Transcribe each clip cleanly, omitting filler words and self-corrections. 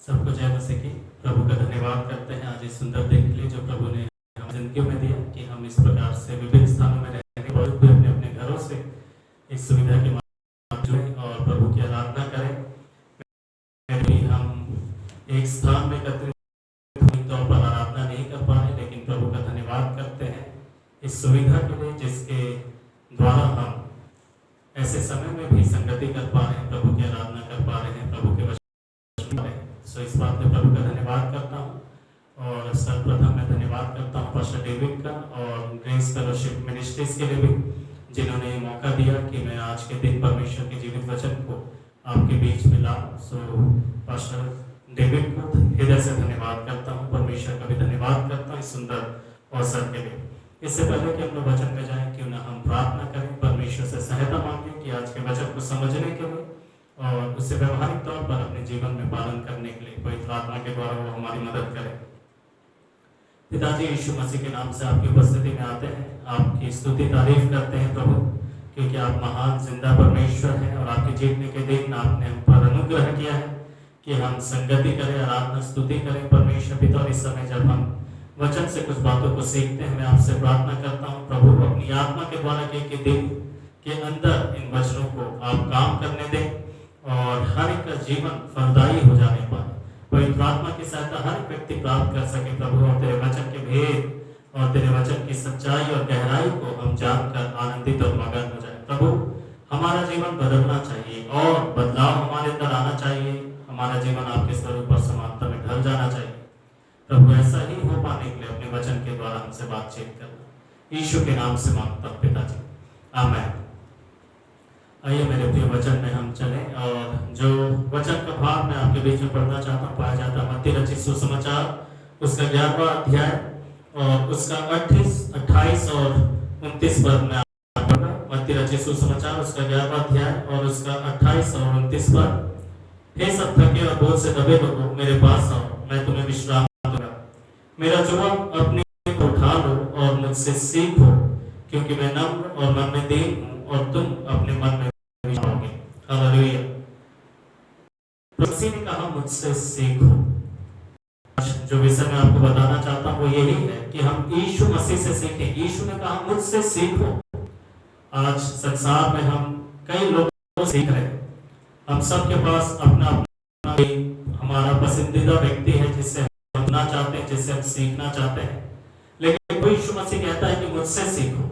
सबको जय मसीह की। प्रभु का धन्यवाद करते हैं आज इस सुंदर दिन के लिए जो प्रभु ने हम जिंदगी में दिया कि हम इस प्रकार से विभिन्न स्थानों में रहने के बाद भी अपने अपने घरों से इस सुविधा के माध्यम जुड़े और प्रभु की आराधना करें। भी हम एक स्थान में एकत्रित तौर पर आराधना नहीं कर पा रहे, लेकिन प्रभु का धन्यवाद करते हैं इस सुविधा के लिए जिसके द्वारा हम ऐसे समय में भी संगति कर पा रहे हैं, प्रभु की आराधना कर पा रहे हैं, प्रभु के वचन। सो इस बात में प्रभु का धन्यवाद करता हूँ और सर्वप्रथम मैं धन्यवाद करता हूँ पास्टर डेविड का और ग्रेस फेलोशिप मिनिस्ट्रीज के लिए भी, जिन्होंने ये मौका दिया कि मैं आज के दिन परमेश्वर के जीवित वचन को आपके बीच में ला। सो पास्टर डेविड को हृदय से धन्यवाद करता हूँ, परमेश्वर का भी धन्यवाद करता हूँ इस सुंदर अवसर के लिए। इससे पहले कि हम लोग वचन में जाएं, क्यों ना हम प्रार्थना करें, परमेश्वर से सहायता मांगें कि आज के वचन को समझने के लिए और उससे व्यवहारिक तौर पर अपने जीवन में पालन करने के लिए पवित्र आत्मा के द्वारा वो हमारी मदद करें। पिताजी यीशु मसीह के नाम से आपकी उपस्थिति में आते हैं, आपकी स्तुति तारीफ करते हैं प्रभु, क्योंकि आप महान जिंदा परमेश्वर हैं और आपके जीतने के दिन आपने हम पर अनुग्रह किया है कि हम संगति करें, आराधना स्तुति करें परमेश्वर पिता। और इस समय जब हम वचन से कुछ बातों को सीखते हैं, मैं आपसे प्रार्थना करता हूँ प्रभु अपनी आत्मा के द्वारा के दिन के अंदर इन वचनों को आप काम करने दें और हर एक का जीवन फलदायी हो जाने पाए। पवित्र आत्मा की सहायता हर व्यक्ति प्राप्त कर सके प्रभु, और तेरे वचन के भेद और तेरे वचन की सच्चाई और गहराई को हम जानकर आनंदित और मगन हो जाए। प्रभु हमारा जीवन बदलना चाहिए और बदलाव हमारे अंदर आना चाहिए, हमारा जीवन आपके स्वरूप और समानता में ढल जाना चाहिए। प्रभु ऐसा ही हो पाने के लिए अपने वचन के द्वारा हमसे बातचीत करना, यीशु के नाम से मांगता हूं पिताजी, आमीन। आइए मेरे प्रिय वचन में हम चलें और जो वचन का भाग मैं आपके बीच में पढ़ना चाहता हूँ पाया जाता है मत्ती रचित सुसमाचार उसका 11वां अध्याय और उसका 28 और 29 पद में पढ़ना। मत्ती रचित सुसमाचार उसका 11वां अध्याय और उसका 28 और 29 पद। हे सब थके और बोझ से दबे लोगों, मेरे पास आओ, मैं तुम्हें विश्राम दूंगा। मेरा जुबान अपने को उठा लो और मुझसे सीखो, क्योंकि मैं नम्र और मन में दीन हूँ और तुम अपने मन में पाओगे। हालेलुया। मसीह ने कहा मुझसे सीखो। जो विषय मैं आपको बताना चाहता हूँ वो यही है कि हम यीशु मसीह से सीखें। यीशु ने कहा मुझसे सीखो। आज संसार में हम कई लोगों से सीख रहे हैं, हम सबके पास अपना हमारा पसंदीदा व्यक्ति है जिससे हम सुनना चाहते हैं, जिससे हम सीखना चाहते हैं, लेकिन यीशु मसीह कहता है कि मुझसे सीखो।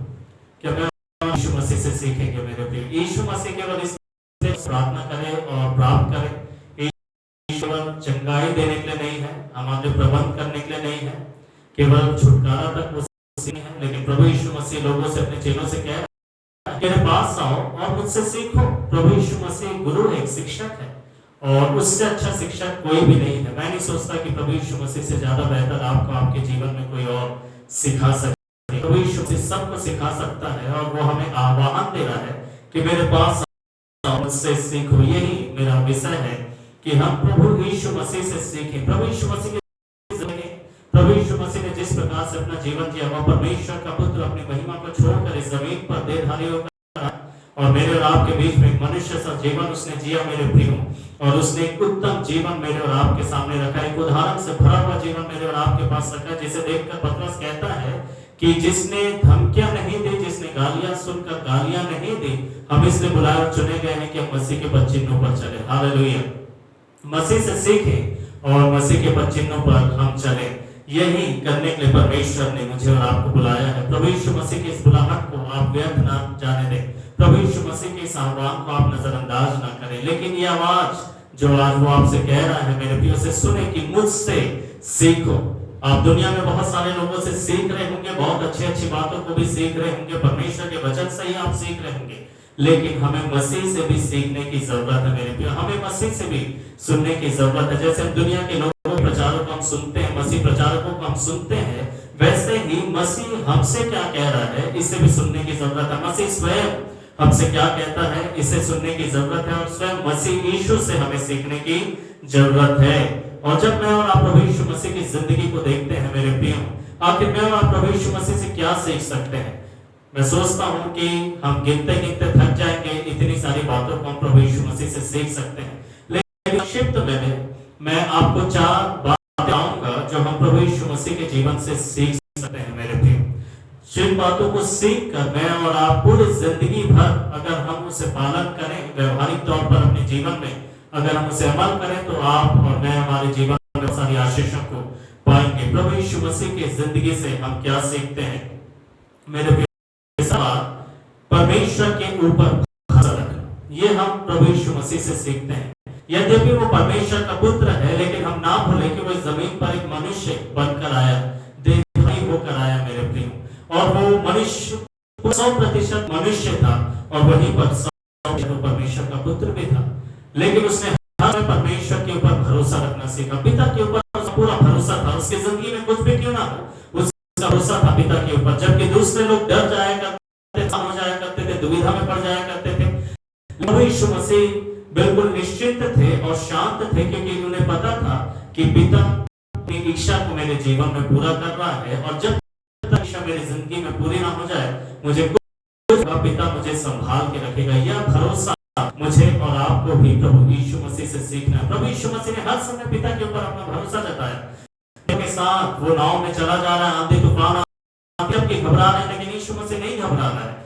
क्या मैं यीशु मसीह से सीखेंगे मेरे प्रिय? यीशु मसीह केवल इस प्रार्थना करें और प्राप्त करें, केवल चंगाई देने के लिए नहीं है, हमारे प्रबंध करने के लिए नहीं है, केवल छुटकारा तक वो नहीं है, लेकिन प्रभु यीशु मसीह लोगों से अपने चेलों से कह रहा है मेरे पास आओ और मुझसे सीखो। प्रभु यीशु मसीह गुरु है, शिक्षक है और उससे अच्छा शिक्षक कोई भी नहीं है। मैं नहीं सोचता कि प्रभु यीशु मसीह से ज्यादा बेहतर आपको आपके जीवन में कोई और सिखा सके। प्रभु यीशु मसीह सबको सिखा सकता है और वो हमें आह्वान दे रहा है कि मेरे पास मुझसे सीखो। यही मेरा विषय है कि हम प्रभु यीशु मसीह से सीखें। प्रभु यीशु मसीह ने जिस प्रकार से अपना जीवन जिया, वह परमेश्वर का पुत्र अपनी महिमा को छोड़कर इस जमीन पर देहधारी होकर और मेरे और आपके बीच में एक मनुष्य सा जीवन उसने जिया मेरे प्रियो, और उसने एक उत्तम जीवन मेरे और आपके सामने रखा, एक उदाहरण से भरा हुआ जीवन मेरे और आपके पास रखा, जिसे देखकर पतरस कहता है कि जिसने धमकियां नहीं दी, जिसने गालियां सुनकर गालियां नहीं दी, हम इसलिए बुलाए और चुने गए हैं कि हम मसीह के पद चिन्हों पर चले। हालेलुया। मसीह से सीखें और मसीह के पद चिन्हों पर हम चले। यही करने के लिए परमेश्वर ने मुझे और आपको बुलाया है। प्रभु यीशु मसीह की इस बुलाहट को आप व्यर्थ ना जाने दें, प्रभु यीशु मसीह के इस आह्वान को आप नजरअंदाज ना करें, लेकिन ये आवाज जो आज वो आपसे कह रहा है मेरे प्रियो से सुने कि मुझसे सीखो। आप दुनिया में बहुत सारे लोगों से सीख रहे होंगे, बहुत अच्छी बातों को भी सीख रहे होंगे, परमेश्वर के वचन से ही आप सीख रहे होंगे, लेकिन हमें मसीह से भी सीखने की जरूरत है मेरे प्रियो। हमें मसीह से भी सुनने की जरूरत है। जैसे हम दुनिया के लोगों प्रचारकों को हम सुनते हैं, मसीह प्रचारकों को हम सुनते हैं, वैसे ही मसीह हमसे क्या कह रहा है इसे भी सुनने की जरूरत है। मसीह स्वयं हमसे क्या कहता है इसे सुनने की जरूरत है, और स्वयं मसीह यीशु से हमें सीखने की जरूरत है। और जब मैं और आप प्रभु यीशु मसीह की जिंदगी को देखते हैं मेरे प्रियो, आखिर मैं और आप प्रभु यीशु मसीह से क्या सीख सकते हैं? मैं सोचता हूँ कि हम गिनते गिनते थक जाएंगे, इतनी सारी बातों को हम प्रभु यीशु मसीह से सीख सकते हैं, लेकिन संक्षिप्त में मैं आपको 4 बातें बताऊंगा जो हम प्रभु यीशु मसीह के जीवन से सीख सकते हैं मेरे प्रिय। जिन बातों को सीख कर मैं और आप पूरी जिंदगी भर अगर हम उसे पालन करें, व्यवहारिक तौर पर अपने जीवन में अगर हम उसे अमल करें, तो आप और मैं हमारे जीवन में सारी आशीषों को पाएंगे। प्रभु यीशु मसीह की जिंदगी से हम क्या सीखते हैं मेरे प्रिय? परमेश्वर के ऊपर भरोसा रखना, ये हम प्रभु यीशु मसीह से सीखते हैं। यद्यपि वो परमेश्वर का पुत्र है, लेकिन हम ना भूलें कि वो जमीन पर एक मनुष्य बनकर आया, देवभाई होकर आया मेरे प्रिय। और वो मनुष्य 100% मनुष्य था और वहीं पर 100% परमेश्वर का पुत्र भी था। लेकिन उसने हर परमेश्वर के ऊपर भरोसा रखना सीखा, पिता के ऊपर पूरा भरोसा था। उसकी जिंदगी में कुछ भी क्यों ना हो, उसका भरोसा था पिता के ऊपर। जबकि दूसरे लोग डर जाया करते, हो जाया करते थे, दुविधा में पड़ जाया करते थे, प्रभु यीशु मसीह बिल्कुल निश्चिंत थे और शांत थे, क्योंकि उन्हें पता था कि पिता की इच्छा को मेरे जीवन में पूरा कर रहा है। और जब तक इच्छा मेरी जिंदगी में पूरी ना हो जाए, मुझे कुछ पिता मुझे संभाल के रखेगा। यह भरोसा मुझे और आपको भी प्रभु यीशु मसीह से सीखना है। प्रभु यीशु मसीह ने हर समय पिता के ऊपर अपना भरोसा जताया। के साथ वो नाव में चला जा रहा है, आंधी तूफान घबरा रहे हैं, लेकिन यीशु मसीह नहीं घबरा रहा है।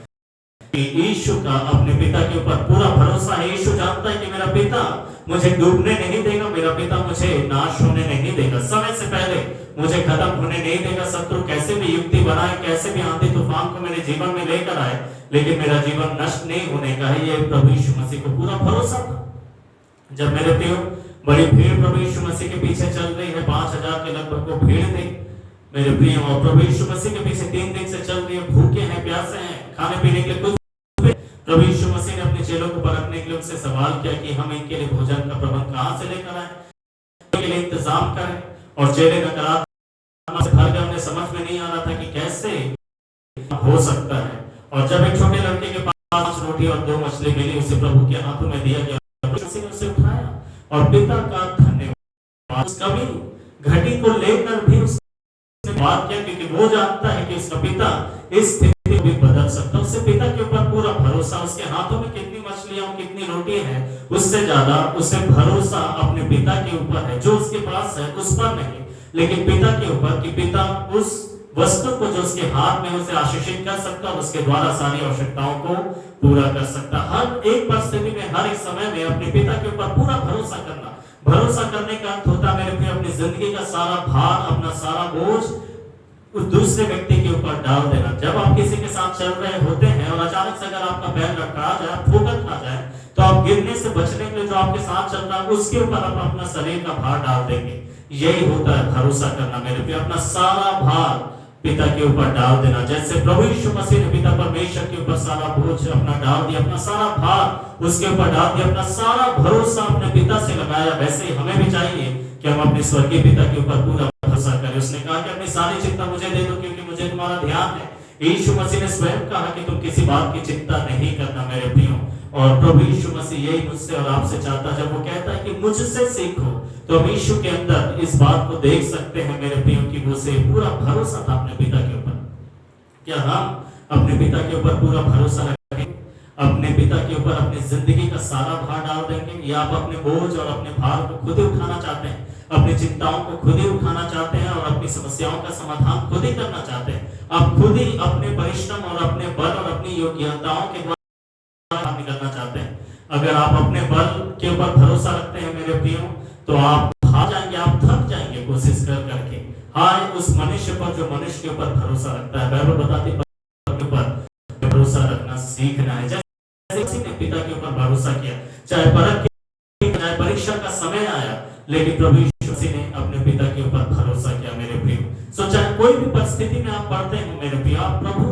यीशु का अपने पिता के ऊपर पूरा भरोसा है। यीशु जानता है कि मेरा पिता मुझे डूबने नहीं देगा, मेरा पिता मुझे नाश होने नहीं देगा, समय से पहले मुझे खत्म होने नहीं देगा। शत्रु कैसे भी युक्ति बनाए, कैसे भी आंधी तूफान को मेरे जीवन में लेकर आए, लेकिन मेरा जीवन नष्ट नहीं होने का है। ये प्रभु यीशु मसीह को पूरा भरोसा था। जब मेरे प्रियो बड़ी भीड़ प्रभु यीशु मसीह के पीछे चल रही है, 5000 के लगभग वो भीड़ थी मेरे प्रियो, और प्रभु यीशु मसीह के पीछे 3 दिन से चल रही है, भूखे हैं, प्यासे हैं, खाने पीने के लिए कुछ। प्रभु यीशु मसीह ने अपने चेलों को परखने के लिए उनसे सवाल किया कि हम इनके लिए भोजन का प्रबंध कहां से लेकर आए, इनके लिए इंतजाम करें। और चेले नकारात्मक से भर गए, उन्हें समझ में नहीं आ रहा था कि कैसे हो सकता है। और जब एक छोटे लड़के के पास 5 रोटी और 2 मछली मिली, उसे प्रभु के हाथों में दिया गया, उसी ने उसे उठाया और पिता का धन्यवाद कभी घटी को लेकर भी उसने बात किया, क्योंकि वो जानता है कि उसका पिता इस स्थिति को भी बदल सकता है। उससे पिता के ऊपर पूरा भरोसा, उसके हाथों में कितनी मछलियां कितनी रोटी है, उससे ज्यादा उसे भरोसा अपने पिता के ऊपर है, जो उसके पास है उस पर नहीं, लेकिन पिता के ऊपर कि पिता उस वस्तु को जो उसके हाथ में उसे आशीषित कर सकता और उसके द्वारा सारी आवश्यकताओं को पूरा कर सकता। हर एक परिस्थिति में, हर एक समय में अपने पिता के ऊपर पूरा भरोसा करना। भरोसा करने का अर्थ होता है मेरे प्रिय, अपनी जिंदगी का सारा भार, अपना सारा बोझ उस दूसरे व्यक्ति के ऊपर डाल देना। जब आप किसी के साथ चल रहे होते हैं और अचानक से अगर आपका पैर लटका जाए, ठोकर खा जाए, तो आप गिरने से बचने के लिए जो आपके साथ चल रहा है उसके ऊपर आप अपना शरीर का भार डाल देंगे। यही होता है भरोसा करना मेरे प्रिय, अपना सारा भार पिता के ऊपर डाल देना। जैसे प्रभु यीशु मसीह ने पिता परमेश्वर के ऊपर सारा बोझ अपना डाल दिया, अपना सारा भार उसके ऊपर डाल दिया, अपना सारा भरोसा अपने पिता से लगाया, वैसे ही हमें भी चाहिए कि हम अपने स्वर्गीय पिता के ऊपर पूरा भरोसा करें। उसने कहा कि अपनी सारी चिंता मुझे दे दो, क्योंकि मुझे तुम्हारा ध्यान है। यीशु मसीह ने स्वयं कहा कि तुम किसी बात की चिंता नहीं करना मेरे प्रियो। और प्रभु यीशु मसीह यही मुझसे और आपसे चाहता है। जब वो कहता है कि मुझसे सीखो, तो हम यीशु के अंदर इस बात को देख सकते हैं मेरे प्रियो कि वो से पूरा भरोसा था अपने पिता के ऊपर। क्या हम अपने पिता के ऊपर पूरा भरोसा रखेंगे? अपने पिता के ऊपर अपनी जिंदगी का सारा भार डाल देंगे, या आप अपने बोझ और अपने भार को खुद ही उठाना चाहते हैं, अपनी चिंताओं को खुद ही उठाना चाहते हैं और अपनी समस्याओं का समाधान खुद ही करना चाहते हैं? आप खुद ही अपने परिश्रम और अपने बल और अपनी योग्यताओं के द्वारा करना चाहते हैं? अगर आप अपने बल के ऊपर भरोसा रखते हैं मेरे प्रियो, तो आप हार जाएंगे, आप थक जाएंगे कोशिश कर करके। हाय उस मनुष्य पर जो मनुष्य के ऊपर भरोसा रखता है। बाइबल बताती है के ऊपर भरोसा रखना सीखना है। जैसे किसी ने पिता के ऊपर भरोसा किया, चाहे परख चाहे परीक्षा का समय आया, लेकिन प्रभु यीशु मसीह ने अपने पिता के ऊपर भरोसा किया मेरे प्रियो। सो चाहे कोई भी परिस्थिति में आप पढ़ते हो मेरे प्रियो, आप प्रभु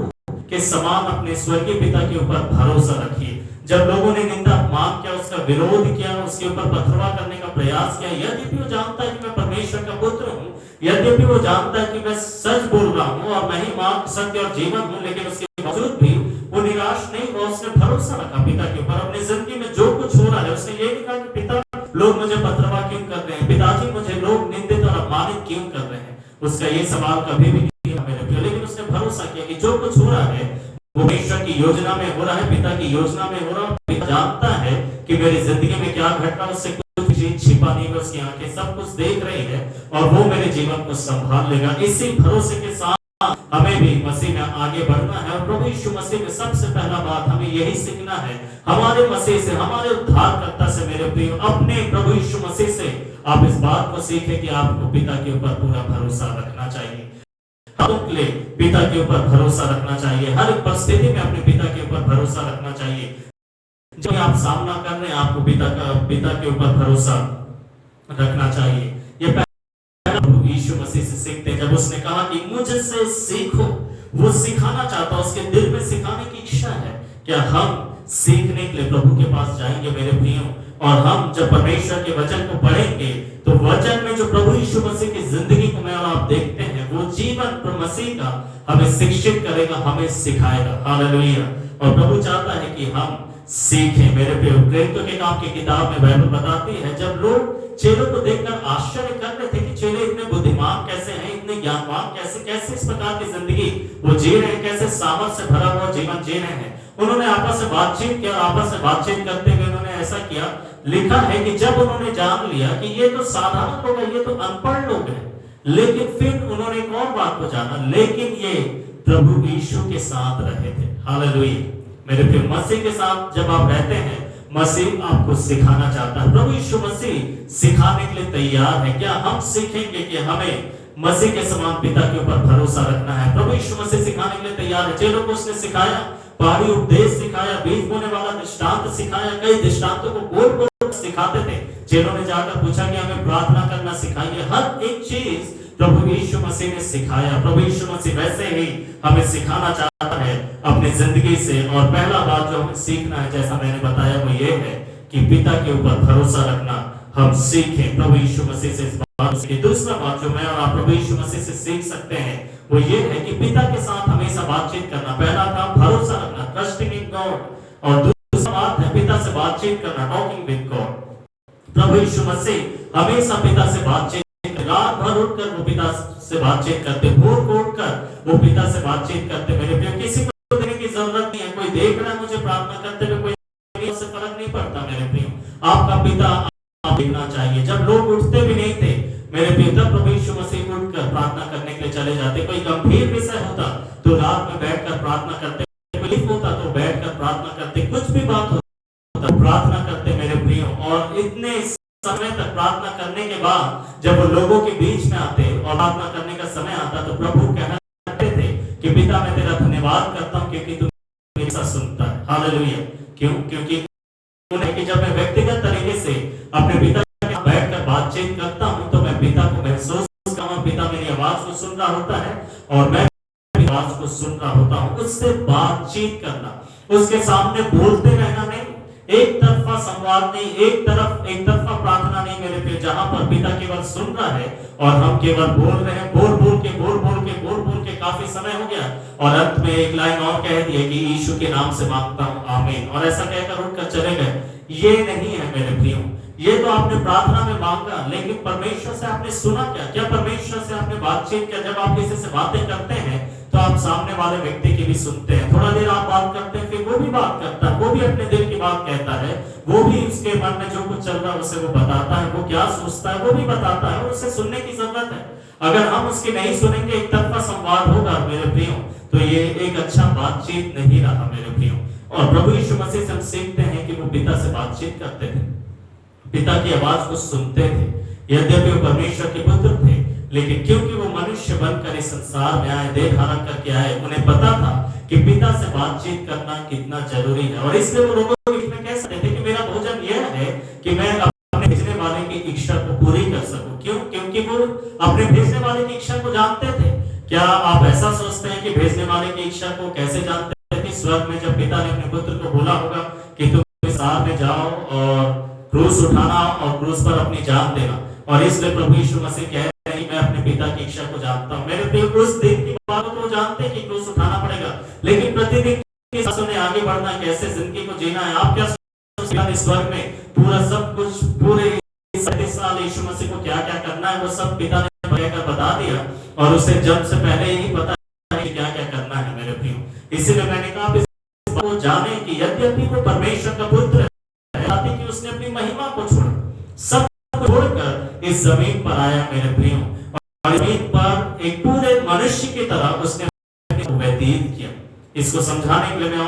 के समान अपने स्वर्गीय पिता के ऊपर भरोसा रखिए। जब लोगों ने निंदा अपमान किया, उसका विरोध किया, उसके ऊपर पथरवा करने का प्रयास किया, यद्यपि वो जानता है कि मैं परमेश्वर का पुत्र हूँ, यद्यपि वो जानता है कि मैं सच बोल रहा हूँ और मैं ही मार्ग, सत्य और जीवन हूँ, लेकिन उसके बावजूद भी वो निराश नहीं हुआ। उसने भरोसा रखा पिता के ऊपर। अपनी जिंदगी में जो कुछ हो रहा है, उसने ये नहीं कहा कि पिता लोग मुझे पथरवा क्यों कर रहे हैं, पिताजी मुझे लोग निंदित और अपमानित क्यों कर रहे हैं। उसका ये सवाल कभी भी नहीं किया मेरे प्रिय, लेकिन उसने भरोसा किया कि जो कुछ हो रहा है वो ईश्वर की योजना में हो रहा है, पिता की योजना में हो रहा है। पिता जानता है कि मेरी जिंदगी में क्या घट रहा है, उससे कुछ चीज छिपा नहीं है, उसकी आंखें सब कुछ देख रही है और वो मेरे जीवन को संभाल लेगा। इसी भरोसे के साथ हमें भी मसीह में आगे बढ़ना है और प्रभु यीशु मसीह में सबसे पहला बात हमें यही सीखना है, हमारे मसीह से, हमारे उद्धारकर्ता से मेरे प्रिय, अपने प्रभु यीशु मसीह से आप इस बात को सीखें कि आपको पिता के ऊपर पूरा भरोसा रखना चाहिए। के लिए पिता के ऊपर भरोसा रखना चाहिए, हर एक परिस्थिति में अपने पिता के ऊपर भरोसा रखना चाहिए। जब आप सामना कर रहे हैं आपको पिता के ऊपर भरोसा रखना चाहिए। ये पहला यीशु मसीह से सीखते हैं, जब उसने कहा कि मुझसे सीखो, वो सिखाना चाहता, उसके दिल में सिखाने की इच्छा है। क्या हम सीखने के लिए प्रभु के पास जाएंगे मेरे प्रियो? और हम जब परमेश्वर के वचन को पढ़ेंगे तो वचन में जो प्रभु यीशु मसीह की जिंदगी को मैं और आप देखते हैं, वो जीवन मसीह का हमें शिक्षित करेगा, हमें सिखाएगा। हालेलुया। और प्रभु चाहता है कि हम सीखें मेरे प्रियो। प्रेरितों के काम की किताब में बाइबल बताती है, जब लोग चेलों को देखकर आश्चर्य कर रहे थे कि चेले इतने बुद्धिमान कैसे हैं, इतने ज्ञानवान कैसे इस प्रकार की जिंदगी वो जी रहे हैं, कैसे सामर्थ से भरा हुआ जीवन जी रहे हैं। उन्होंने आपस में बातचीत किया, आपस में बातचीत करते हुए उन्होंने ऐसा किया, लिखा है कि जब उन्होंने जान लिया कि ये तो साधारण लोग हैं, ये तो अनपढ़ लोग हैं, लेकिन फिर उन्होंने एक और बात को जाना, लेकिन ये प्रभु यीशु के साथ रहे थे। हालेलुया। मेरे प्रिय, मसीह के साथ जब आप रहते हैं, मसीह आपको सिखाना चाहता है। प्रभु यीशु मसीह सिखाने के लिए तैयार है। क्या हम सीखेंगे कि हमें मसीह के समान पिता के ऊपर भरोसा रखना है? प्रभु यीशु मसीह सिखाने के लिए तैयार है। चेलों को उसने सिखाया, पहाड़ी उपदेश सिखाया, बीज बोने वाला दृष्टांत सिखाया, कई दृष्टांतों को बोल बोल सिखाते थे। चेलों ने जाकर पूछा कि हमें प्रार्थना करना सिखाइए। हर एक चीज प्रभु यीशु मसीह ने सिखाया। प्रभु यीशु मसीह वैसे ही हमें सिखाना चाहता है अपनी जिंदगी से। और पहला बात जो हमें सीखना है, जैसा मैंने बताया, वो ये है कि पिता के ऊपर भरोसा रखना हम सीखें प्रभु यीशु मसीह से। इस बात की दूसरा बात जो मैं और आप प्रभु यीशु मसीह से सीख सकते हैं, वो ये है कि पिता के साथ हमेशा बातचीत करना। पहला था भरोसा रखना, ट्रस्टिंग इन गॉड, और दूसरा बात है पिता से बातचीत करना, टॉकिंग विद गॉड। प्रभु यीशु मसीह हमेशा पिता से बातचीत, रात भर उठकर वो पिता से बातचीत करते, भोर को उठकर वो पिता से बातचीत करते। मेरे प्रिय, किसी को देने की जरूरत नहीं है। कोई देख रहा है मुझे प्रार्थना करते हुए, कोई उससे फर्क नहीं पड़ता। मेरे प्रिय, आपका पिता आप देखना चाहिए। जब लोग उठते भी नहीं थे मेरे प्रिय, तब प्रभु यीशु मसीह उठकर प्रार्थना करने के लिए चले जाते। कोई गंभीर विषय होता तो रात में बैठकर प्रार्थना करते, कोई होता तो बैठकर प्रार्थना करते, कुछ भी बात होता तो प्रार्थना करते मेरे प्रिय। और इतने समय तक प्रार्थना करने के बाद जब वो लोगों के बीच में आते और प्रार्थना करने का समय आता, तो प्रभु कहते थे कि पिता मैं तेरा धन्यवाद करता हूं क्योंकि तू मेरी बात सुनता है। हालेलुया। क्यों? क्योंकि कि जब मैं व्यक्तिगत तरीके से अपने पिता के साथ बैठकर बातचीत करता हूं तो मैं पिता को महसूस करता हूं, पिता मेरी आवाज को सुन रहा होता है और मैं आवाज को सुन रहा होता हूं। उससे बातचीत करना, उसके सामने बोलते रहना नहीं, एक तरफा संवाद नहीं, एक तरफा प्रार्थना नहीं मेरे प्रिय, जहां पर पिता केवल सुन रहा है और हम केवल बोल रहे हैं, बोल बोल के काफी समय हो गया और अंत में एक लाइन और कह दी है कि यीशु के नाम से मांगता हूं, आमीन, और ऐसा कहकर उठकर चले गए। ये नहीं है मेरे प्रियो। ये तो आपने प्रार्थना में मांगा, लेकिन परमेश्वर से आपने सुना क्या? क्या परमेश्वर से आपने बातचीत किया? जब आप किसी से बातें करते हैं तो आप सामने वाले व्यक्ति की भी सुनते हैं। थोड़ा देर आप बात करते हैं, फिर वो भी बात करता है, वो भी अपने दिल की बात कहता है, वो भी उसके मन में जो कुछ चल रहा है उसे वो बताता है, वो क्या सोचता है वो भी बताता है, और उसे सुनने की जरूरत है। अगर हम उसकी नहीं सुनेंगे, एक तरफा संवाद होगा मेरे प्रियो, तो ये एक अच्छा बातचीत नहीं रहा मेरे प्रियो। और प्रभु यीशु मसीह से हम सीखते हैं कि वो पिता से बातचीत करते थे, पिता की आवाज को सुनते थे। यद्यपि वो परमेश्वर के पुत्र थे, लेकिन क्योंकि वो मनुष्य बनकर इस संसार में आए, देह धारण करके आए, उन्हें पता था कि पिता से बातचीत करना कितना जरूरी है। और इसलिए वो लोगों के बीच में कह सकते थे कि मेरा भोजन यह है कि मैं अपने भेजने वाले की इच्छा को पूरी कर सकूं। क्यों? क्योंकि वो अपने भेजने वाले की इच्छा को जानते थे। क्या आप ऐसा सोचते हैं कि भेजने वाले की इच्छा को कैसे जानते थे? स्वर्ग में जब पिता ने अपने पुत्र को बोला होगा कि तुम संसार में जाओ और क्रूस उठाना और क्रूस पर अपनी जान देना, और इसलिए प्रभु यीशु मसीह कह रहे हैं मैं अपने पिता की इच्छा को जानता हूं। मेरे प्रिय, उस दिन की बात को जानते हैं कि क्रूस उठाना पड़ेगा, लेकिन प्रतिदिन के साथ उन्हें आगे बढ़ना, कैसे जिंदगी को जीना है। आप क्या सोचते हैं स्वर्ग में पूरा सब कुछ, पूरे 37 साल यीशु मसीह को क्या क्या करना है वो सब पिता ने कहकर बता दिया, और उसे जब से पहले ही पता है क्या क्या करना है मेरे प्रिय। इसीलिए मैंने कहा वो जाने कि यद्यपि वो परमेश्वर का पुत्र है, कि उसने अपनी महिमा को छोड़ा, सब को छोड़कर इस जमीन पर आया मेरे प्रियो, और जमीन पर एक पूरे मनुष्य की तरह उसने व्यतीत किया। इसको समझाने के लिए मैं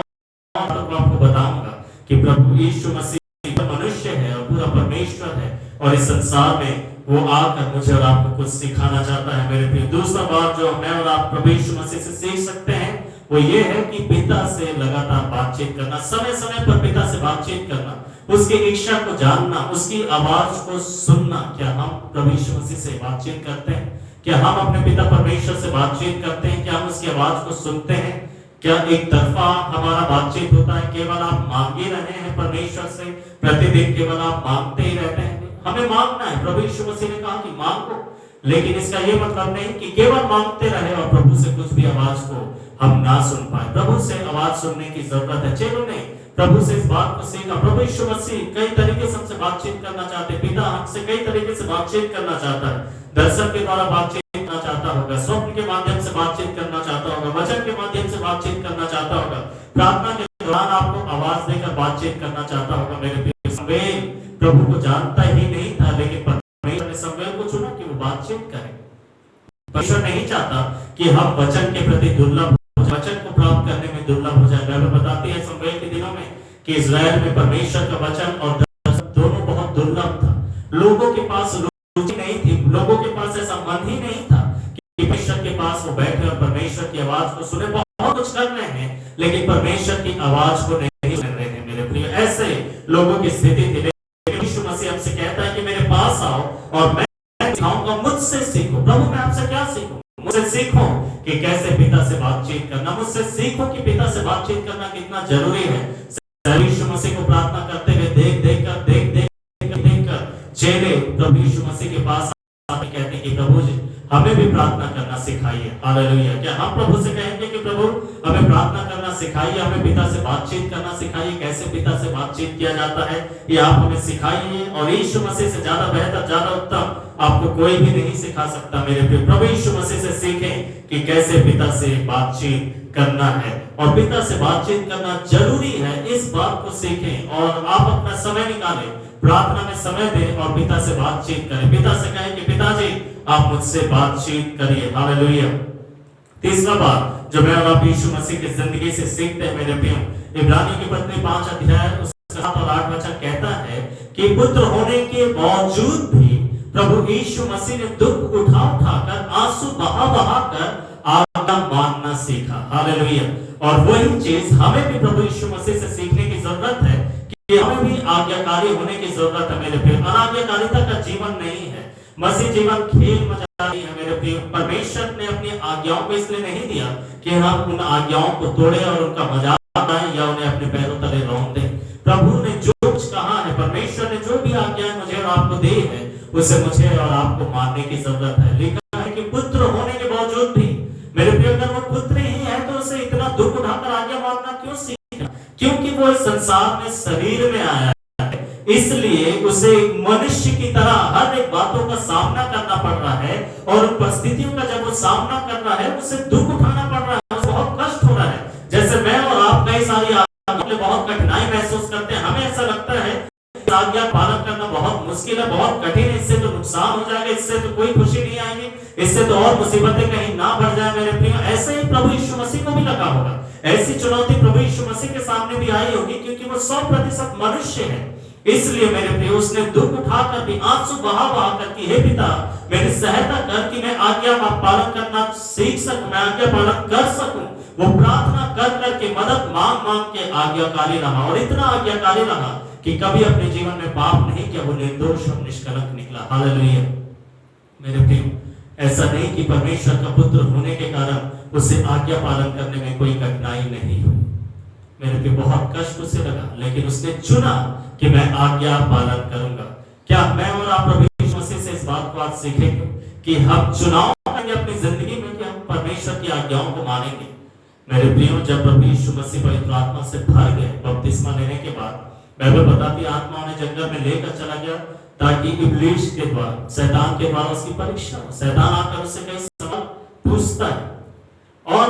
आपको बताऊंगा कि प्रभु यीशु मसीह मनुष्य है और पूरा परमेश्वर है, और इस संसार में वो आकर मुझे और आपको कुछ सिखाना चाहता है मेरे प्रिय। दूसरा बात जो मैं और आप प्रभु यीशु मसीह से सीख सकते हैं वो ये है कि पिता से लगातार बातचीत करना, समय समय पर पिता से बातचीत करना, उसकी इच्छा को जानना, उसकी आवाज को सुनना। क्या हम प्रभु यीशु मसीह से बातचीत करते हैं? क्या हम अपने पिता परमेश्वर से बातचीत करते हैं? क्या हम उसकी आवाज को सुनते हैं? क्या एक तरफा हमारा बातचीत होता है? केवल आप मांग ही रहे हैं परमेश्वर से, प्रतिदिन केवल आप मांगते ही रहते हैं? हमें मांगना है। प्रभु यीशु मसीह ने कहा कि मांगो, लेकिन इसका ये मतलब नहीं कि केवल मांगते रहे और प्रभु से कुछ भी आवाज को हम ना सुन पाए। प्रभु से आवाज सुनने की जरूरत है। चलो नहीं, प्रभु से इस बात को सीखा। प्रभु यीशु मसीह कई तरीके से हमसे बातचीत करना चाहते हैं। पिता हमसे कई तरीके से बातचीत करना चाहता है। दर्शन के द्वारा बातचीत करना चाहता होगा, स्वप्न के माध्यम से बातचीत करना चाहता होगा, वचन के माध्यम से बातचीत करना चाहता होगा, प्रार्थना के दौरान आपको आवाज देकर बातचीत करना चाहता होगा मेरे प्रिय। शमूएल प्रभु को जानता ही नहीं था, लेकिन परमेश्वर ने शमूएल को चुना कि वो बातचीत करे। परमेश्वर नहीं चाहता कि हम वचन के प्रति दुर्लभ, वचन को प्राप्त करने में दुर्लभ हो जाए। बाइबल बताती है शमूएल के दिनों में कि इस्राएल में परमेश्वर का वचन और दर्शन दोनों बहुत दुर्लभ था। लोगों के पास रुचि नहीं थी, लोगों के पास ऐसा मन ही नहीं था कि परमेश्वर के पास वो बैठे और परमेश्वर की आवाज को सुने। बहुत कुछ कर रहे हैं लेकिन परमेश्वर की आवाज को नहीं सुन रहे हैं मेरे प्रिय। ऐसे लोगों की स्थिति थी। यीशु मसीह हमसे कहता है कि मेरे पास आओ और मैं सिखाऊंगा, मुझसे सीखो। प्रभु मैं आपसे क्या सीखूं? मुझसे सीखो कि कैसे पिता से बातचीत करना, मुझसे सीखो कि पिता से बातचीत करना कितना जरूरी है। यीशु मसीह को प्रार्थना करते हुए देख कर चेले प्रभु यीशु मसीह के पास आके कहते हैं कि प्रभु जी हमें भी प्रार्थना करना सिखाइए। हालेलुया। क्या हम प्रभु से कहेंगे कि प्रभु हमें प्रार्थना करना सिखाइए, हमें पिता से बातचीत करना सिखाइए, कैसे पिता से बातचीत किया जाता है ये आप हमें सिखाइए। और यीशु मसीह से ज्यादा बेहतर, ज्यादा उत्तम आपको कोई भी नहीं सिखा सकता मेरे प्रिय। प्रभु यीशु मसीह से सीखें कि कैसे पिता से बातचीत करना है, और पिता से बातचीत करना जरूरी है, इस बात को सीखें। और आप अपना समय निकालें, प्रार्थना में समय दें और पिता से बातचीत करें। पिता से कहें कि पिताजी आप मुझसे बातचीत करिए। हालेलुया। तीसरा बात जो मैं और आप यीशु मसीह की जिंदगी से सीखते हैं मेरे प्रियो, इब्रानियों की पत्री 5 अध्याय उसका 7 और 8 वचन कहता है कि पुत्र होने के बावजूद भी प्रभु यीशु मसीह ने दुख उठाकर आंसू बहा कर आज्ञा मानना सीखा। हालेलुया। और वही चीज हमें भी प्रभु यीशु मसीह से सीखने की जरूरत है कि हमें भी आज्ञाकारी होने की जरूरत है मेरे प्रिय। अनाज्ञाकारिता का जीवन नहीं है। मसीह जीवन खेल मजाक नहीं है मेरे प्रिय। परमेश्वर ने अपनी आज्ञाओं को इसलिए नहीं दिया कि हम उन आज्ञाओं को तोड़े और उनका मजाक उड़ाएं या उन्हें अपने पैरों तले रौंद दें। प्रभु ने जो कुछ कहा है, परमेश्वर ने जो भी आज्ञाएं मुझे और आपको दी है, उसे मुझे और आपको मानने की जरूरत है। लिखा है कि पुत्र होने के बावजूद भी मेरे प्रिय, अगर वो पुत्र ही है तो उसे इतना दुख उठाकर आज्ञा मानना क्यों सीखा? क्योंकि वो इस संसार में शरीर में आया है, इसलिए उसे एक मनुष्य की तरह हर एक बातों का सामना करना पड़ रहा है। और उन परिस्थितियों का जब वो सामना कर रहा है, उसे दुख उठाना पड़ रहा है, उसे बहुत कष्ट हो रहा है। जैसे मैं और आप कई सारी बहुत कठिनाई महसूस करते हैं। हमें ऐसा लगता है आज्ञा पालन करना बहुत मुश्किल है, बहुत कठिन है, इससे तो नुकसान हो जाएगा, इससे तो कोई खुशी नहीं आएगी, इससे तो और मुसीबतें कहीं ना बढ़ जाए मेरे प्रिय। ऐसे ही प्रभु यीशु मसीह को भी लगा होगा, ऐसी चुनौती प्रभु यीशु मसीह के सामने भी आई होगी, क्योंकि वो 100% मनुष्य है। इसलिए मेरे प्रिय उसने दुख उठाकर भी आंसू बहा कर कि हे पिता मेरी सहायता कर कि मैं आज्ञा पालन करना सीख सकूं, मैं आज्ञा पालन कर सकूं। वो प्रार्थना कर करके मदद मांग के आज्ञाकारी रहा, और इतना आज्ञाकारी रहा कि कभी अपने जीवन में पाप नहीं किया। वो निर्दोष और निष्कलंक निकला। हालेलुया। मेरे प्रिय, ऐसा नहीं कि परमेश्वर का पुत्र होने के कारण उसे आज्ञा पालन करने में कोई कठिनाई नहीं हुई। मेरे प्रिय, बहुत कष्ट उसे लगा, लेकिन उसने चुना कि मैं आज्ञा पालन करूंगा। क्या मैं और आप प्रभु यीशु मसीह से इस बात को आज सीखेंगे कि हम चुनाव करेंगे अपनी जिंदगी में कि हम परमेश्वर की आज्ञाओं को मानेंगे? मेरे प्रियो, जब प्रभु यीशु मसीह पवित्र आत्मा से भर गए बपतिस्मा लेने के बाद, बाइबल बताती आत्मा उन्हें जंगल में लेकर चला गया ताकि इब्लीस के द्वारा, शैतान के द्वारा उसकी परीक्षा हो। शैतान आकर उससे कई सवाल पूछता है, और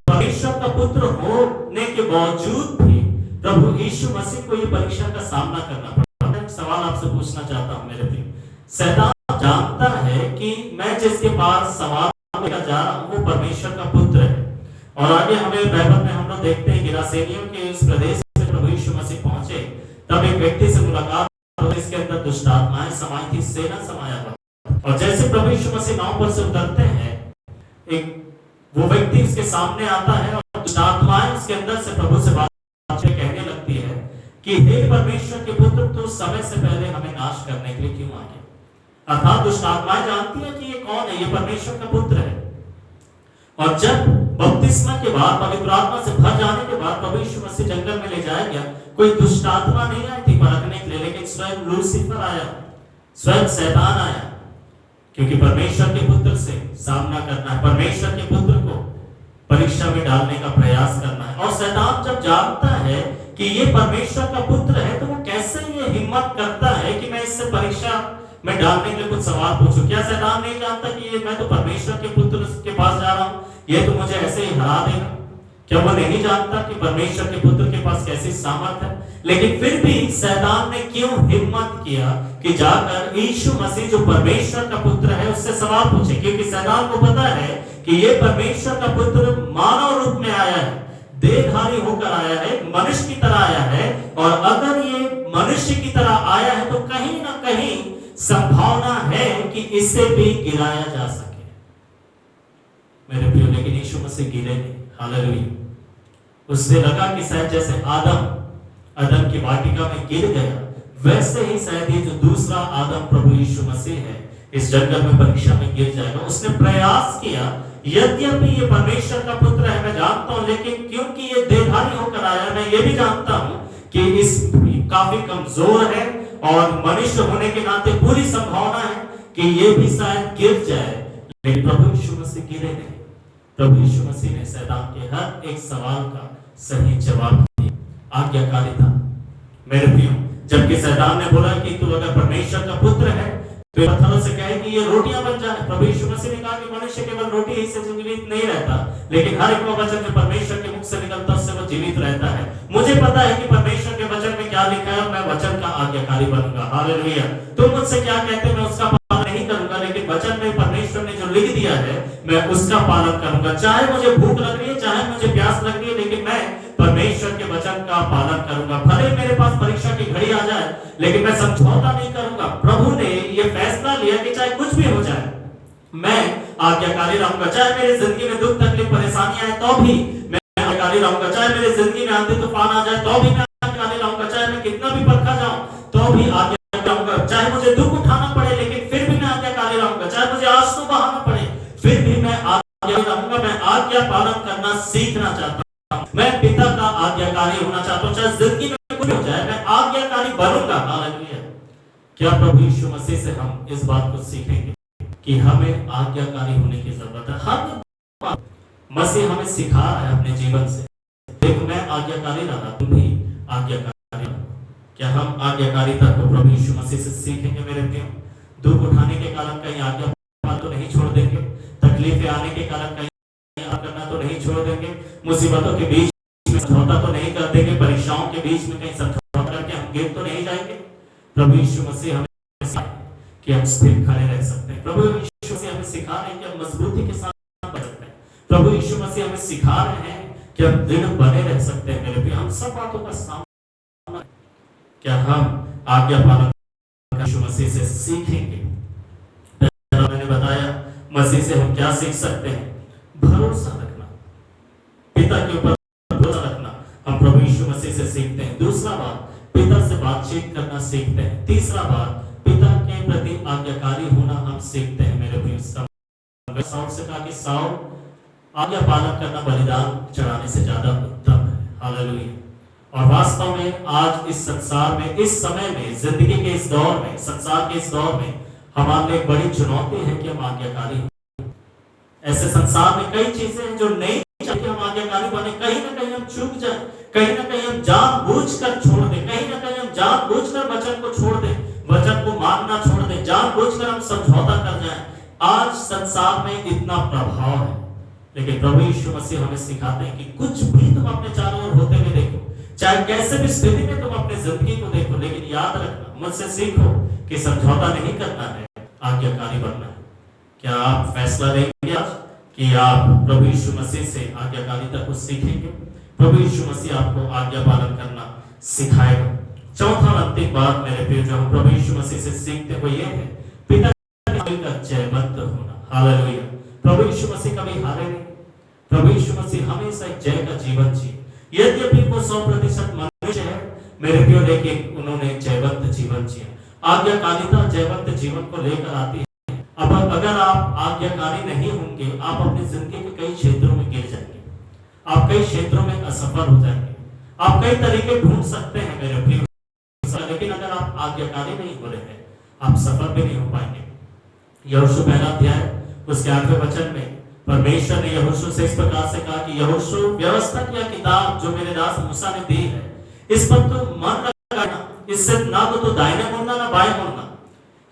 परमेश्वर का पुत्र होने के बावजूद भी प्रभु यीशु मसीह को ये परीक्षा का सामना करना पड़ा। मैं एक सवाल आपसे पूछना चाहता हूं मेरे प्रिय, शैतान जानता है कि मैं जिसके पास सवाल लेकर जा रहा हूं वो परमेश्वर का पुत्र है। और आगे हमें बाइबल में हम लोग देखते हैं गिरासेनियों के उस प्रदेश में प्रभु यीशु मसीह पहुंचे, तब एक व्यक्ति से मुलाकात हुई, इसके अंदर दुष्ट आत्माएं समाई थी, सेना समाया हुआ। और जैसे प्रभु यीशु मसीह नाव पर से उतरते हैं, एक वो व्यक्ति उसके सामने आता है और दुष्ट आत्माएं उसके अंदर से प्रभु से बात कहने लगती है कि हे परमेश्वर के पुत्र, तू समय से पहले हमें नाश करने के लिए क्यों आ गया। अर्थात दुष्ट आत्माएं जानती है कि ये कौन है, ये परमेश्वर का पुत्र है। और जब बपतिस्मा के बाद पवित्र आत्मा से भर जाने के बाद प्रभु यीशु मसीह जंगल में ले जाया गया, कोई दुष्ट आत्मा नहीं आई थी परखने के लिए, लेकिन स्वयं लूसीफर आया, स्वयं शैतान आया, क्योंकि परमेश्वर के पुत्र से सामना करना है, परमेश्वर के पुत्र को परीक्षा में डालने का प्रयास करना है। और शैतान जब जानता है कि ये परमेश्वर का पुत्र है, तो वो कैसे ये हिम्मत करता है कि मैं इससे परीक्षा में डालने के लिए कुछ सवाल पूछूं। क्या शैतान नहीं जानता कि ये मैं तो परमेश्वर के पुत्र के पास जा रहा हूं, ये तो मुझे ऐसे ही हरा देगा? क्या वो नहीं जानता कि परमेश्वर के पुत्र के पास कैसी सामर्थ्य है? लेकिन फिर भी शैतान ने क्यों हिम्मत किया कि जाकर यीशु मसीह जो परमेश्वर का पुत्र है उससे सवाल पूछे, क्योंकि शैतान को पता है कि ये परमेश्वर का पुत्र मानव रूप में आया है, देहधारी होकर आया है, मनुष्य की तरह आया है। और अगर ये मनुष्य की तरह आया है तो कहीं ना कहीं संभावना है कि इसे भी गिराया जा सके। मेरे प्रियो, लेकिन यीशु मसीह गिरे नहीं। हालेलुया। उससे लगा कि शायद जैसे आदम की वाटिका में गिर गया, वैसे ही शायद ये जो दूसरा आदम प्रभु यीशु मसीह है इस जंगल में परीक्षा में गिर जाएगा। उसने प्रयास किया, यद्यपि ये परमेश्वर का पुत्र है मैं जानता हूं, लेकिन क्योंकि ये देहधारी होकर आया, मैं ये भी जानता हूं कि इस काफी कमजोर है और मनुष्य होने के नाते पूरी संभावना है कि ये भी शायद गिर जाए। लेकिन प्रभु यीशु मसीह गिरे नहीं। प्रभु यीशु मसीह ने शैतान के हर एक सवाल का सही जवाब दिया। आज्ञाकारिता। मेरे प्रियो, जबकि शैतान ने बोला कि तू अगर परमेश्वर का पुत्र है तो पत्थरों से कहे कि ये रोटियां बन जाए, प्रभु यीशु मसीह ने कहा कि मनुष्य केवल रोटी ही से जीवित नहीं रहता, लेकिन हर एक वो वचन जो परमेश्वर के मुख से निकलता है उससे वो जीवित रहता है। मुझे पता है कि परमेश्वर के वचन में क्या लिखा है, मैं वचन का आज्ञाकारी बनूंगा। हालेलुया। तुम मुझसे क्या कहते हैं मैं उसका पालन नहीं करूंगा, लेकिन वचन में परमेश्वर ने जो लिख दिया है मैं उसका पालन करूंगा। चाहे मुझे भूख लग रही है, चाहे मुझे प्यास लग रही है, लेकिन मैं परमेश्वर के वचन का पालन करूंगा। भले मेरे पास परीक्षा की घड़ी आ जाए, लेकिन मैं समझौता नहीं करूंगा। प्रभु ने यह फैसला लिया कि चाहे कुछ भी हो जाए मैं आज्ञाकारी रहूंगा। चाहे मेरी जिंदगी में दुख तकलीफ परेशानी आए तो भी मैं आज्ञाकारी रहूंगा। चाहे मेरी जिंदगी में आंधी तूफान आ जाए तो भी मैं आज्ञाकारी रहूंगा। चाहे मैं कितना भी परखा जाऊं तो भी आज्ञाकारी रहूंगा। चाहे मुझे दुख उठाना पड़े, लेकिन फिर भी मैं आज्ञाकारी रहूंगा। चाहे मुझे आंसू बहाना पड़े, फिर भी मैं आज्ञाकारी रहूंगा। मैं आज्ञा पालन करना सीखना चाहता हूं। मैं पिता का आज्ञाकारी होना चाहता हूं। चाहे जिंदगी में कुछ हो जाए मैं आज्ञाकारी बनूंगा। हालेलुया। क्या प्रभु यीशु मसीह से हम इस बात को सीखेंगे कि हमें आज्ञाकारी होने की जरूरत है? हम मसीह हमें सिखा रहा है अपने जीवन से, देखो मैं आज्ञाकारी रहा, तुम भी आज्ञाकारी रहो। क्या हम आज्ञाकारिता को प्रभु यीशु मसीह से सीखेंगे? मेरे प्रियो, दुख उठाने के कारण कहीं आज्ञा तो नहीं छोड़ देंगे, तकलीफें आने के कारण कहीं करना तो नहीं छोड़ देंगे, मुसीबतों के बीच में समझौता तो नहीं कर देंगे, परीक्षाओं के बीच में कहीं समझौता करके हम गिर तो नहीं जाएंगे। प्रभु यीशु मसीह हमें कि हम स्थिर खड़े रह सकते हैं। प्रभु यीशु मसीह हमें सिखा रहे हैं कि हम मजबूती के साथ बढ़ सकते हैं। प्रभु यीशु मसीह हमें सिखा रहे हैं कि हम दृढ़ बने रह सकते हैं। मेरे प्रिय, हम सब बातों का सामना, क्या हम आज्ञा पालन यीशु मसीह से सीखेंगे? मैंने बताया मसीह से हम क्या सीख सकते हैं? भरोसा रखना, पिता के ऊपर भरोसा रखना हम प्रभु यीशु मसीह से सीखते हैं। दूसरा बात, पिता से बातचीत करना सीखते हैं। तीसरा बात, पिता के प्रति आज्ञाकारी होना हम सीखते हैं। मेरे प्रिय, साउल से कहा कि साउल आज्ञा पालन करना बलिदान चढ़ाने से ज्यादा उत्तम है। हालेलुया। और वास्तव में आज इस संसार में, इस समय में, जिंदगी के इस दौर में, संसार के इस दौर में हमारे लिए एक बड़ी चुनौती है कि हम आज्ञाकारी हों। ऐसे संसार में कई चीजें हैं जो नहीं चाहिए कि हम आज्ञाकारी बने। कहीं ना कहीं हम चूक जाए, कहीं ना कहीं हम जानबूझकर छोड़ दें, कहीं ना कहीं हम जानबूझकर वचन को छोड़ दें, वचन को मानना छोड़ दें, जानबूझकर हम समझौता कर जाएं। आज संसार में इतना प्रभाव है, लेकिन प्रभु यीशु मसीह हमें सिखाते हैं कि कुछ भी तुम अपने चारों ओर होते हुए देखो, चाहे कैसे भी स्थिति में तुम अपनी जिंदगी को देखो, लेकिन याद रखना, मुझसे सीखो कि समझौता नहीं करना है, आज्ञाकारी बनना है। क्या आप फैसला लेंगे आज कि आप प्रभु यीशु मसीह से आज्ञाकारिता को सीखेंगे? प्रभु यीशु मसीह आपको आज्ञा पालन करना सिखाएगा। चौथा और अंतिम बात मेरे प्रिय, जो हम प्रभु यीशु मसीह से सीखते हुए, यह है पिता का जयवंत होना। हालेलुया। प्रभु यीशु मसीह कभी हारे नहीं। प्रभु यीशु मसीह हमेशा एक जय का जीवन जिए। यद्यपि वो 100% मनुष्य है मेरे प्रिय, लेकिन उन्होंने जयवंत जीवन जिया। आज्ञाकारिता जयवंत जीवन को लेकर आती है। अब अगर आप आज्ञाकारी नहीं होंगे, आप अपनी जिंदगी के कई क्षेत्रों में गिर जाएंगे, आप कई क्षेत्रों में असफल हो जाएंगे। आप कई तरीके ढूंढ सकते हैं मेरे प्रिय, लेकिन अगर आप आज्ञाकारी नहीं हो रहे हैं, आप सफल भी नहीं हो पाएंगे। यहोशू पहला अध्याय उसके 8वें वचन में परमेश्वर ने यहोशू से इस प्रकार से कहा कि यहोशू, व्यवस्था की किताब जो मेरे दास मूसा ने दी है, इस पर तू मन लगाना, इससे ना तो दाहिने मुड़ना ना बाएं मुड़ना,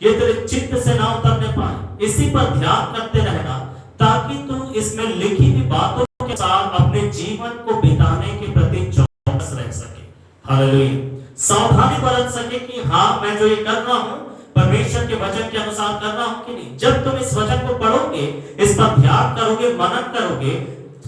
ये तेरे चित्त से ना उतरने पाए। इसी पर ध्यान करते रहना, ताकि तू इसमें लिखी हुई बातों के साथ अपने जीवन को बिताने के प्रति चौकस रह सके। हालेलुया। सावधानी बरत सके कि हाँ, मैं जो ये कर रहा हूँ परमेश्वर के वचन के अनुसार कर रहा हूँ कि नहीं। जब तुम इस वचन को पढ़ोगे, इस पर ध्यान करोगे, मनन करोगे,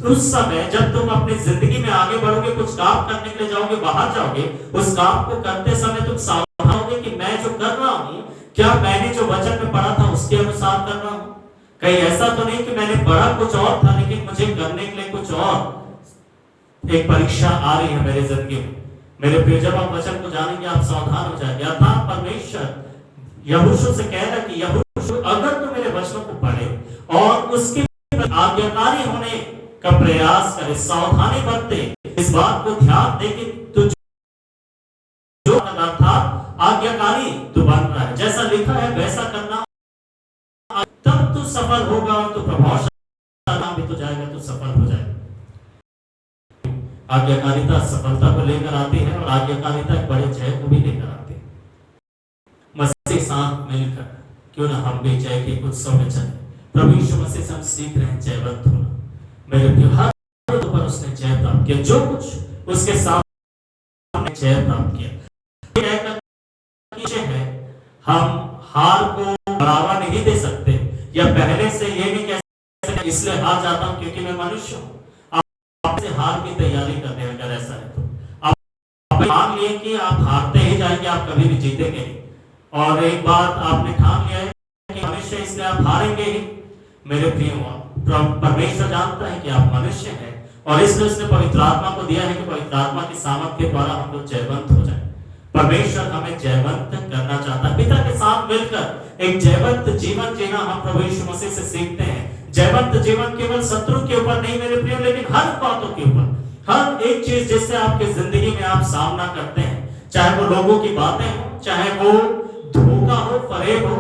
उस समय जब तुम अपनी जिंदगी में आगे बढ़ोगे, कुछ काम करने के लिए जाओगे, बाहर जाओगे, उस काम को करते समय तुम सावधान होगे कि मैं जो कर रहा हूँ, क्या मैंने जो वचन में पढ़ा था उसके अनुसार कर रहा हूँ। कहीं ऐसा तो नहीं कि मैंने पढ़ा कुछ और था, लेकिन मुझे करने के लिए कुछ और एक परीक्षा आ रही है मेरे जिंदगी में। मेरे प्रिय, जब आप वचन को जानेंगे, आप सावधान हो जाएंगे। अर्थात परमेश्वर यहोशू से कह रहा है कि यहोशू, अगर तू मेरे वचनों को पढ़े और उसके आज्ञाकारी होने का प्रयास करे, सावधानी बरते, इस बात को ध्यान दे कि तू जो अर्थात आज्ञाकारी तू बन रहा है, जैसा लिखा है वैसा करना, तब तू सफल होगा और तू प्रभावशाली भी तो जाएगा, तू सफल हो जाएगा। आज्ञाकारिता सफलता को लेकर आती है और आज्ञाकारिता एक बड़े जय को भी लेकर आती है। मसीह साथ मिलकर क्यों ना हम भी जय के उत्सव में चले। प्रभु यीशु मसीह से हम सीख रहे हैं जयवंत होना। मेरे प्रिय, हर पर उसने जय प्राप्त किया, जो कुछ उसके सामने जय प्राप्त किया। है हम हार को बढ़ावा नहीं दे सकते, या पहले से ये नहीं कह सकते इसलिए हार जाता हूं क्योंकि मैं मनुष्य हूं। आपसे हार की तैयारी करने हैं, अगर ऐसा है तो आप मान लिए कि आप हारते ही जाएंगे, आप कभी भी जीतेंगे नहीं। और एक बात आपने ठान लिया है कि मनुष्य, इसलिए आप हारेंगे ही। मेरे प्रिय, परमेश्वर जानता है कि आप मनुष्य हैं और इसलिए उसने पवित्र आत्मा को दिया है कि पवित्र आत्मा की सामर्थ के द्वारा हम लोग जयवंत हो जाए। परमेश्वर हमें जयवंत करना चाहता है। पिता के साथ मिलकर एक जयवंत जीवन जीना हम प्रभु यीशु मसीह से सीखते हैं। जयवंत जीवन केवल शत्रु के ऊपर नहीं मेरे प्रिय, लेकिन हर बातों के ऊपर, हर एक चीज जिससे आपके जिंदगी में आप सामना करते हैं, चाहे वो लोगों की बातें हो, चाहे वो धोखा हो, फरेब हो।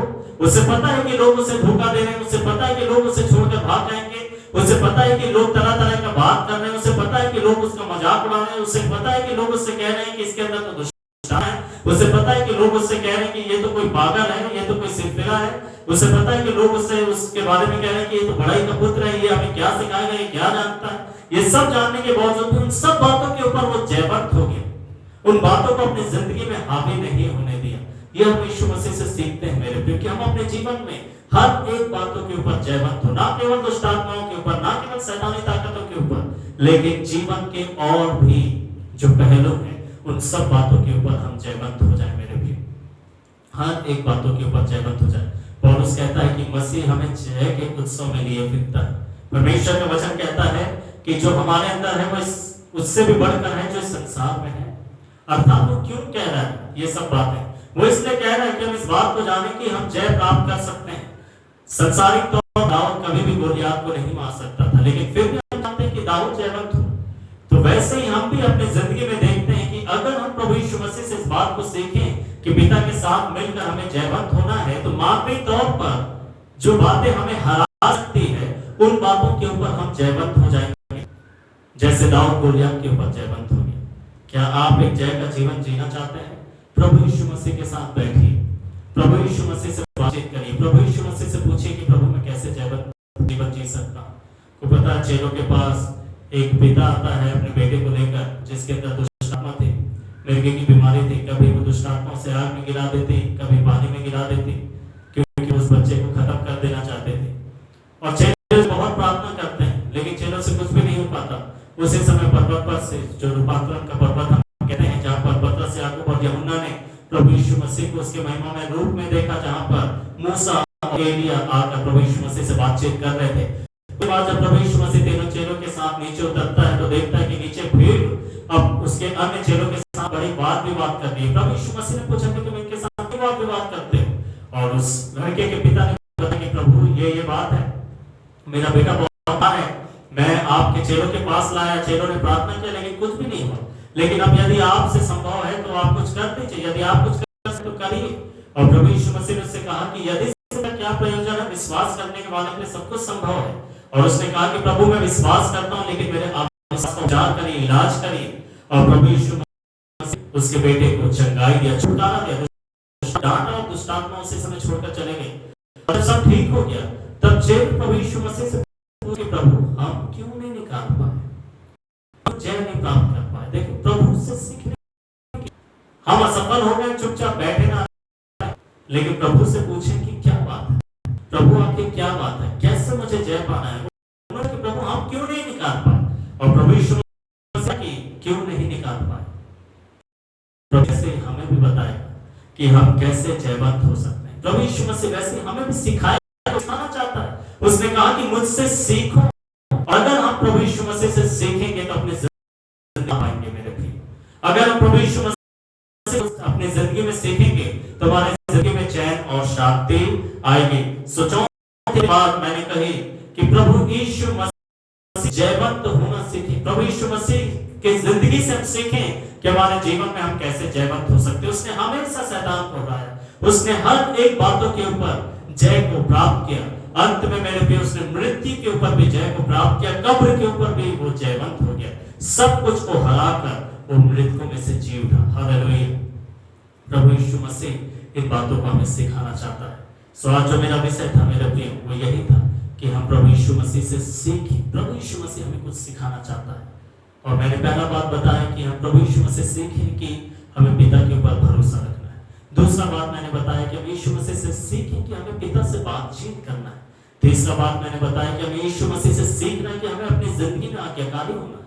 उसे पता है कि लोग उसे धोखा दे रहे हैं, उसे पता है कि लोग उसे छोड़कर भाग जाएंगे, उसे पता है कि लोग तरह तरह का बात कर रहे हैं, उसे पता है कि लोग उसका मजाक उड़ा रहे हैं, उसे पता है कि लोग उससे कह रहे हैं कि इसके अंदर तो है, उसे पता है कि लोग उससे कह रहे हैं कि ये तो कोई पागल है, ये तो कोई सिरफिरा है। उसे पता है कि लोग उसके बारे में कह रहे हैं कि ये तो बड़ाई का पुत्र है, ये हमें क्या सिखाएगा, ये क्या जानता है। ये सब जानने के बावजूद उन सब बातों के ऊपर वो जयवंत हो गया, उन बातों को अपनी जिंदगी में हावी नहीं होने दिया। ये हम यीशु मसीह से सीखते हैं मेरे प्रिय, कि हम अपने जीवन में हर एक बातों के ऊपर जयवंत हो, ना केवल दुष्ट आत्माओं के ऊपर, ना केवल शैतानी ताकतों के ऊपर, लेकिन जीवन के और भी जो पहलू हैं उन सब बातों के ऊपर हम जयवंत हो जाए मेरे भी, हर एक बातों के ऊपर जयवंत हो जाए। पौलुस कहता है कि मसीह हमें जय के उत्सव में लिए फिरता है। परमेश्वर का वचन कहता है कि जो हमारे अंदर है वो उससे भी बढ़कर है जो इस संसार में है। अर्थात वो क्यों कह रहा है ये सब बातें? वो इसलिए कह रहा है कि हम इस बात को जाने कि हम जय प्राप्त कर सकते हैं। संसारिक तौर पर दाऊद कभी भी गोलियत को नहीं मार सकता था, लेकिन फिर भी हम जानते हैं कि दाऊद जयवंत हुआ। तो वैसे ही हम भी अपनी जिंदगी में देखते हैं कि अगर हम प्रभु यीशु मसीह से इस बात को सीखें कि पिता के साथ मिलकर हमें जयवंत होना है, तो मानवीय तौर पर जो बातें हमें हरा सकती है उन बातों के ऊपर हम जयवंत हो जाएंगे, जैसे दाऊद गोलियत के ऊपर जयवंत हो गया। क्या आप एक जय का जीवन जीना चाहते हैं? प्रभु यीशु मसीह के साथ बैठिए, प्रभु यीशु मसीह से बातचीत करिए, प्रभु यीशु मसीह से पूछिए कि प्रभु मैं कैसे जयवंत जीवन जी सकता हूँ। को पता है चेलों के पास एक पिता आता है अपने बेटे को लेकर जिसके अंदर दुष्ट आत्मा थी, मिर्गी की बीमारी थी, कभी वो दुष्ट आत्माओं से आग में गिरा देती, कभी पानी में गिरा देती, क्योंकि उस बच्चे को खत्म कर देना चाहते थे। और चेले बहुत प्रार्थना करते हैं, लेकिन चेलों से कुछ भी नहीं हो पाता। उसी समय पर्वत पर से, जो रूपांतरण का पर्वत हम कहते हैं, जहाँ पर पतरस, याकूब और यूहन्ना ने प्रभु यीशु मसीह को उसके महिमा में रूप में देखा, जहाँ पर मूसा और एलिया आकर प्रभु यीशु मसीह से बातचीत कर रहे थे। उसके बाद जब प्रभु यीशु मसीह तीनों चेलों के साथ नीचे उतरता है तो देखता है कि नीचे भीड़ अब उसके अन्य चेलों के साथ बड़ी वाद विवाद कर रही है। प्रभु यीशु मसीह ने पूछा कि तुम इनके साथ क्यों वाद विवाद करते हो? और उस लड़के के पिता ने बताया कि प्रभु ये बात है, मेरा बेटा बहुत है, मैं आपके चेलों के पास लाया, चेलों ने प्रार्थना किया लेकिन कुछ भी नहीं हुआ, लेकिन अब यदि आपसे संभव है तो आप कुछ कर दीजिए, यदि आप कुछ कर सकते तो करिए। और प्रभु यीशु मसीह ने उससे कहा कि यदि क्या प्रयोजन है, विश्वास करने के वाले के लिए सब कुछ संभव है। और उसने कहा कि प्रभु मैं विश्वास करता हूं, लेकिन मेरे आप विश्वास का उपचार करिए, इलाज करिए। और प्रभु यीशु मसीह उसके बेटे को चंगाई दिया, छुटकारा दिया, डांटा और दुष्ट आत्मा उसी समय छोड़कर चले गए। और सब ठीक हो गया, तब चेले प्रभु यीशु मसीह से पूछे, प्रभु हम क्यों नहीं निकाल पाए, जय नहीं प्राप्त कर पाए? देखो प्रभु से सीखने, हम असफल हो गए, चुपचाप बैठे ना, लेकिन प्रभु से पूछें कि क्या बात है, प्रभु आखिर क्या बात है, कैसे मुझे जय पाना है? कि प्रभु हम क्यों नहीं निकाल पाए? और प्रभु यीशु मसीह की क्यों नहीं निकाल पाए? प्रभु से हमें भी बताएगा कि हम कैसे जयवंत हो सकते हैं। प्रभु यीशु मसीह वैसे हमें भी सिखाना चाहता है। उसने कहा कि मुझसे सीखो, अगर हम प्रभु यीशु मसीह से सीखेंगे तो अपनी जिंदगी पाएंगे मेरे प्रिय। अगर हम प्रभु यीशु मसीह अपनी जिंदगी में सीखेंगे तो हमारे जिंदगी में चैन और शांति आएगी। चौथी बात मैंने कही कि प्रभु यीशु मसीह जयवंत होना सीखे। प्रभु यीशु मसीह की जिंदगी से हम सीखें कि हमारे जीवन में हम कैसे जयवंत हो सकते हैं। उसने हमेशा शैतान को हराया, उसने हर एक बातों के ऊपर जय को प्राप्त किया। अंत में मेरे प्रिय उसने मृत्यु के ऊपर भी जय को प्राप्त किया, कब्र के ऊपर भी वो जयवंत हो गया। सब कुछ को हराकर वो मृतकों में से जी उठा। हालेलुया। प्रभु यीशु मसीह इन बातों को हमें सिखाना चाहता है। सो आज जो मेरा विषय था मेरे प्रिय वो यही था कि हम प्रभु यीशु मसीह से सीखें। प्रभु यीशु मसीह हमें कुछ सिखाना चाहता है। और मैंने पहला बात बताया कि हम प्रभु यीशु मसीह से सीखें कि हमें पिता के ऊपर भरोसा रखना है। दूसरा बात मैंने बताया कि हम यीशु मसीह से सीखें कि हमें पिता से बातचीत करना है। तीसरा बात मैंने बताया कि हमें यीशु मसीह से सीखना है कि हमें अपनी जिंदगी में आज्ञाकारी होना है।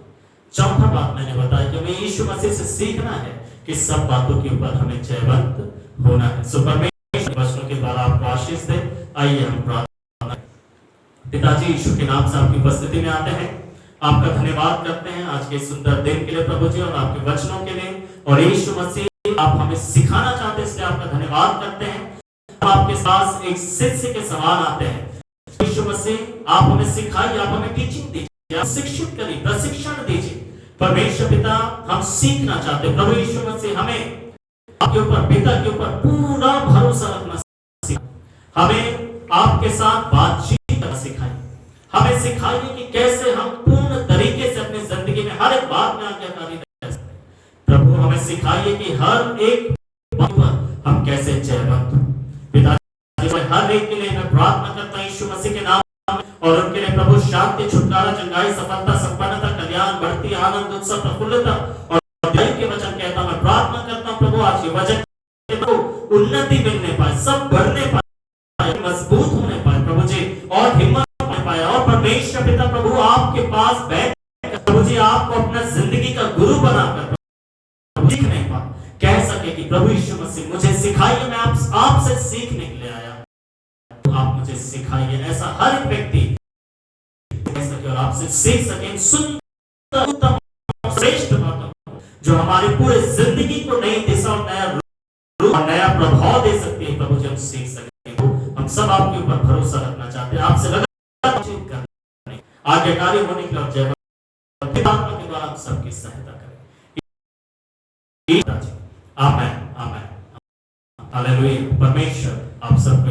चौथा बात मैंने बताया कि हमें यीशु मसीह से सीखना है कि सब बातों के ऊपर हमें जयवंत होना है। सो परमेश्वर वचनों के द्वारा आपको आशीष दे। आइए हम प्रार्थना। पिताजी यीशु के नाम से आपकी उपस्थिति में आते हैं, आपका धन्यवाद करते हैं आज के सुंदर दिन के लिए प्रभु जी, और आपके वचनों के लिए। और यीशु मसीह आप हमें सिखाना चाहते हैं, इसलिए आपका धन्यवाद करते हैं। आपके पास एक शिष्य के सवाल आते हैं। यीशु मसीह आप हमें सिखाइए, आप हमें टीचिंग दीजिए, आप शिक्षित करिए, प्रशिक्षण दीजिए। परमेश्वर पिता हम सीखना चाहते हैं। प्रभु यीशु मसीह हमें आपके ऊपर, पिता के ऊपर पूरा भरोसा रखना सिखाइए। हमें आपके साथ बातचीत करना सिखाइए। हमें सिखाइए कि कैसे हम पूर्ण तरीके से अपनी जिंदगी में हर एक बात में आज्ञाकारी रह सकते हैं। प्रभु हमें सिखाइए कि हर एक बात पर हम कैसे जयवंत हो। पिताजी हर एक के लिए मैं प्रार्थना करता हूं यीशु मसीह के नाम में, और उनके लिए प्रभु शांति, छुटकारा, चंगाई, सफलता, संपन्नता, कल्याण, बढ़ती, आनंद, उत्साह, प्रफुल्लता और दया के वचन कहता मैं प्रार्थना करता हूं प्रभु आज के वचन उन्नति मिलने पाए, सब बढ़ने पाए, मजबूत होने पाए प्रभु जी, और हिम्मत पाए। और परमेश्वर पिता प्रभु आपके पास बैठ प्रभु जी आपको अपना जिंदगी का गुरु बनाकर सीख नहीं पा कह सके कि प्रभु यीशु मसीह मुझे सिखाइए, मैं आपसे सीखने के लिए आया, तो आप मुझे सिखाइए। ऐसा हर एक व्यक्ति कह सके और आपसे सीख सके सुंदर, उत्तम, श्रेष्ठ बातों जो हमारी पूरे जिंदगी को नई दिशा और नया रूप और नया प्रभाव दे सकती है। प्रभु जी हम सीख सकते हैं। हम सब आपके ऊपर भरोसा रखना चाहते हैं, आपसे आज्ञाकारी होने के लिए जय आत्मा के द्वारा हम सबकी सहायता करें। आमेन आमेन। हालेलुया। परमेश्वर आप सबको